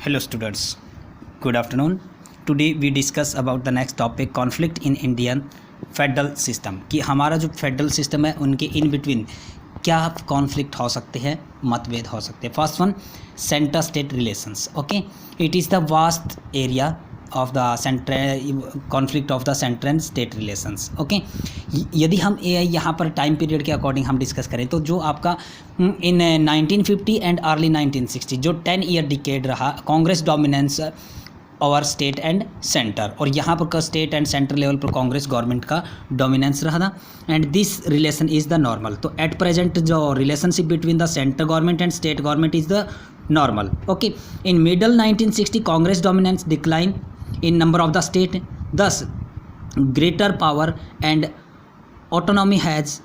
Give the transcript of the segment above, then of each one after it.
Hello students, good afternoon. Today we discuss about the next topic conflict in Indian federal system कि हमारा जो federal system है उनके in between क्या conflict हो सकते हैं, मतभेद हो सकते हैं. First one, centre state relations. Okay, it is the vast area of the centre conflict of the centre and state relations. Okay, यदि हम यहाँ पर टाइम पीरियड के अकॉर्डिंग हम डिस्कस करें तो जो आपका इन 1950 एंड अर्ली 1960 जो 10 ईयर डिकेड रहा Congress dominance over state and centre, और यहाँ पर स्टेट एंड सेंटर लेवल पर कांग्रेस गवर्नमेंट का डोमिनेंस रहा था and this relation is the normal. तो एट प्रेजेंट जो relationship between the centre government and state government is the normal. Okay, in middle 1960 Congress dominance decline in number of the state, thus greater power and autonomy has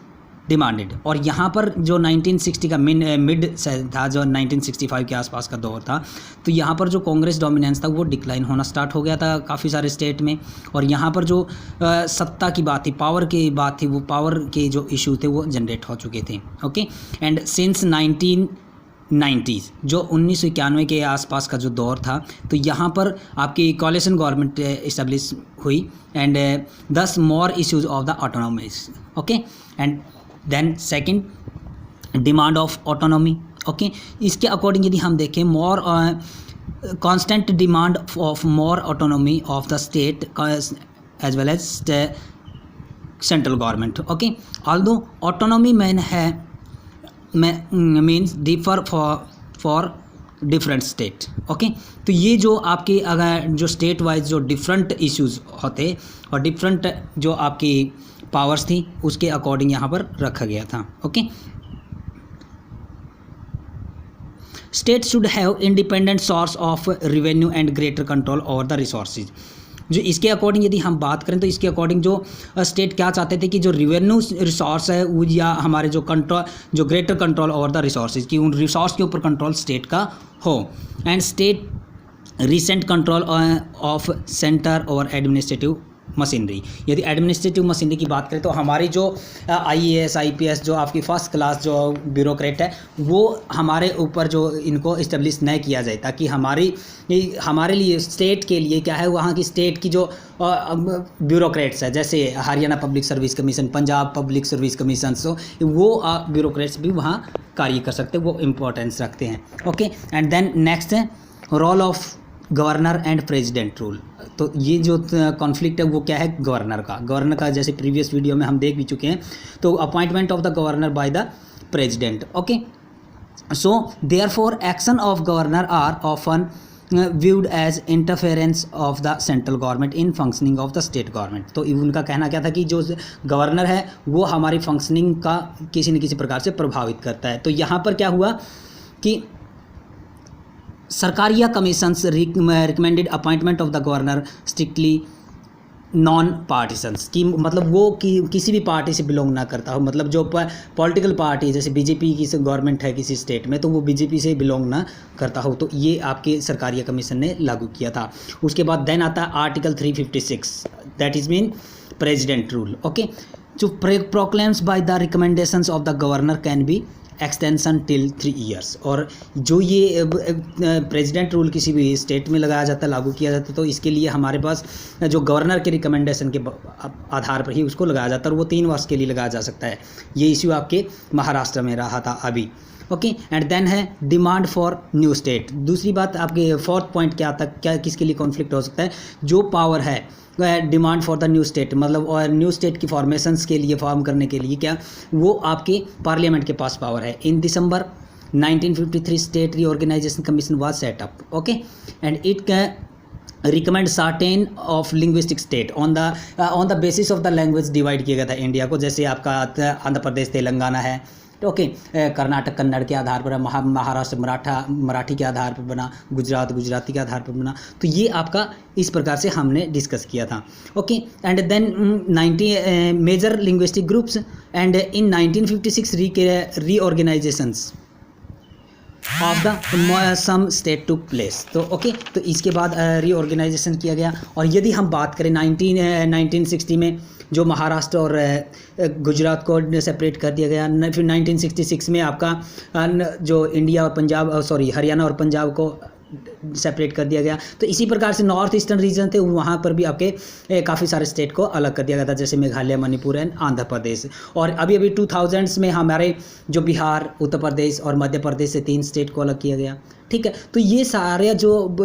demanded. और यहाँ पर जो 1960 का mid था, जो 1965 के आसपास का दौर था, तो यहाँ पर जो कांग्रेस डोमिनेंस था वो डिक्लाइन होना स्टार्ट हो गया था काफ़ी सारे स्टेट में. और यहाँ पर जो सत्ता की बात थी, पावर की बात थी, वो पावर के जो इशू थे वो जनरेट हो चुके थे. ओके, एंड सिंस 1990s जो 1991 के आसपास का जो दौर था, तो यहाँ पर आपकी कॉलिशन गवर्नमेंट इस्टेब्लिश हुई and thus more issues of the autonomies. Okay, and then second, demand of autonomy. Okay, इसके अकॉर्डिंग यदि हम देखें, more constant demand of more autonomy of the state as well as central government. Okay, although autonomy means differ for different state. Okay, तो ये जो आपके अगर जो स्टेट वाइज जो डिफरेंट इश्यूज होते और डिफरेंट जो आपकी पावर्स थी उसके अकॉर्डिंग यहाँ पर रखा गया था. Okay, state should have independent source of revenue and greater control over the resources. जो इसके अकॉर्डिंग यदि हम बात करें तो इसके अकॉर्डिंग जो स्टेट क्या चाहते थे कि जो रेवेन्यू रिसोर्स है वो या हमारे जो कंट्रोल जो greater control over the resources की उन रिसोर्स के ऊपर कंट्रोल स्टेट का हो and state recent control of centre over administrative machinery. यदि एडमिनिस्ट्रेटिव मशीनरी की बात करें तो हमारी जो IAS IPS जो आपकी फर्स्ट क्लास जो ब्यूरोक्रेट है वो हमारे ऊपर जो इनको इस्टेब्लिश नहीं किया जाए, ताकि हमारे लिए स्टेट के लिए क्या है, वहाँ की स्टेट की जो ब्यूरोक्रेट्स है जैसे Haryana public service commission, Punjab public service commission, so वो ब्यूरोक्रेट्स भी वहाँ कार्य कर सकते हैं, वो इम्पोर्टेंस रखते हैं. ओके, एंड देन नेक्स्ट है role of governor and president rule. तो ये जो कॉन्फ्लिक्ट है वो क्या है, गवर्नर का जैसे प्रीवियस वीडियो में हम देख भी चुके हैं. तो appointment of the governor by the president. Okay, so therefore action of governor are often viewed as interference of the central government in functioning of the state government. तो उनका कहना क्या था कि जो गवर्नर है वो हमारी फंक्शनिंग का किसी न किसी प्रकार से प्रभावित करता है. तो यहाँ पर क्या हुआ कि Sarkaria commissions recommended appointment of the governor strictly non partisans की, मतलब वो किसी भी पार्टी से बिलोंग ना करता हो, मतलब जो पॉलिटिकल पार्टी जैसे बीजेपी की गवर्नमेंट है किसी स्टेट में तो वो बीजेपी से बिलोंग ना करता हो. तो ये आपके सरकारिया कमीशन ने लागू किया था. उसके बाद देन आता है article 356, that is mean president rule. Okay, जो proclaims by the recommendations of the governor can be extension till 3 years. और जो ये प्रेसिडेंट रूल किसी भी स्टेट में लगाया जाता है, लागू किया जाता है, तो इसके लिए हमारे पास जो गवर्नर के रिकमेंडेशन के आधार पर ही उसको लगाया जाता है और वो 3 वर्ष के लिए लगाया जा सकता है. ये इश्यू आपके महाराष्ट्र में रहा था अभी. ओके, एंड देन है डिमांड फॉर न्यू स्टेट. दूसरी बात आपके फोर्थ पॉइंट क्या आता, क्या किसके लिए कॉन्फ्लिक्ट हो सकता है, जो पावर है demand for the new state, मतलब और न्यू स्टेट की फॉर्मेशंस के लिए फॉर्म करने के लिए क्या वो आपके पार्लियामेंट के पास पावर है. In December 1953 state reorganisation commission was set up. Okay, and it can recommend certain of linguistic state on the basis of the language divide किया गया था इंडिया को. जैसे आपका आंध्र प्रदेश तेलंगाना है, ओके, कर्नाटक कन्नड़ के आधार पर, महाराष्ट्र मराठी के आधार पर बना, गुजरात गुजराती के आधार पर बना. तो ये आपका इस प्रकार से हमने डिस्कस किया था. Okay, and then 90 major linguistic groups and in 1956 reorganisations of the some state to place. तो ओके, तो इसके बाद रीऑर्गेनाइजेशन किया गया. और यदि हम बात करें 1960 में जो महाराष्ट्र और गुजरात को सेपरेट कर दिया गया, फिर 1966 में आपका जो इंडिया और पंजाब हरियाणा और पंजाब को सेपरेट कर दिया गया। तो इसी प्रकार से नॉर्थ ईस्टर्न रीजन थे वहाँ पर भी आपके काफ़ी सारे स्टेट को अलग कर दिया गया था, जैसे मेघालय, मणिपुर एंड आंध्र प्रदेश। और अभी अभी 2000s में हमारे जो बिहार, उत्तर प्रदेश और मध्य प्रदेश से 3 स्टेट को अलग किया गया। ठीक है, तो ये सारे जो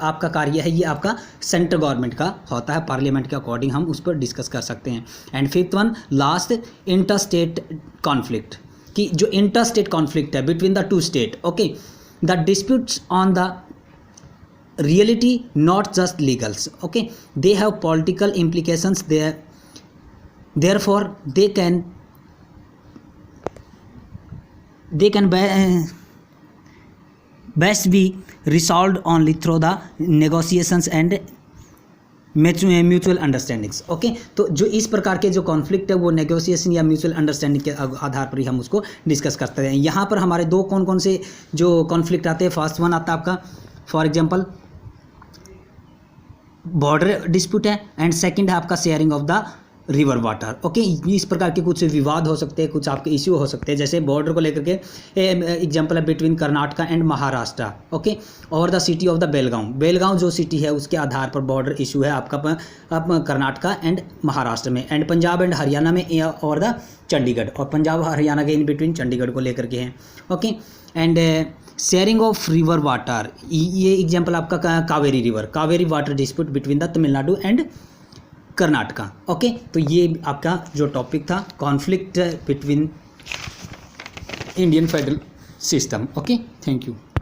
आपका कार्य है ये आपका सेंट्रल गवर्नमेंट का होता है, पार्लियामेंट के अकॉर्डिंग हम उस पर डिस्कस कर सकते हैं। And fifth one last, inter state conflict, कि जो इंटर स्टेट कॉन्फ्लिक्ट है between the 2 state, okay, the disputes on the reality, not just legals, okay, they have political implications there, therefore they can best be resolved only through the negotiations and mutual understandings. Okay, तो जो इस प्रकार के जो conflict है वो negotiation या mutual understanding के आधार पर ही हम उसको डिस्कस करते हैं। यहाँ पर हमारे 2 कौन कौन से जो कॉन्फ्लिक्ट आते हैं, फर्स्ट वन आता है आपका फॉर एग्जांपल बॉर्डर डिस्प्यूट है, एंड सेकंड है आपका sharing of the river water. Okay, इस प्रकार के कुछ विवाद हो सकते हैं, कुछ आपके इश्यू हो सकते हैं, जैसे बॉर्डर को लेकर के एग्जांपल है between Karnataka and Maharashtra, okay, और the city of the Belgaum जो सिटी है उसके आधार पर बॉर्डर इशू है आपका कर्नाटका एंड महाराष्ट्र में, एंड पंजाब एंड हरियाणा में, और द चंडीगढ़, और पंजाब हरियाणा के इन बिटवीन चंडीगढ़ को लेकर के हैं। Okay, and sharing of river water, ये एग्जांपल आपका Kaveri water dispute between the Tamil Nadu and Karnataka. Okay, तो ये आपका जो टॉपिक था conflict between Indian federal system. Okay, thank you.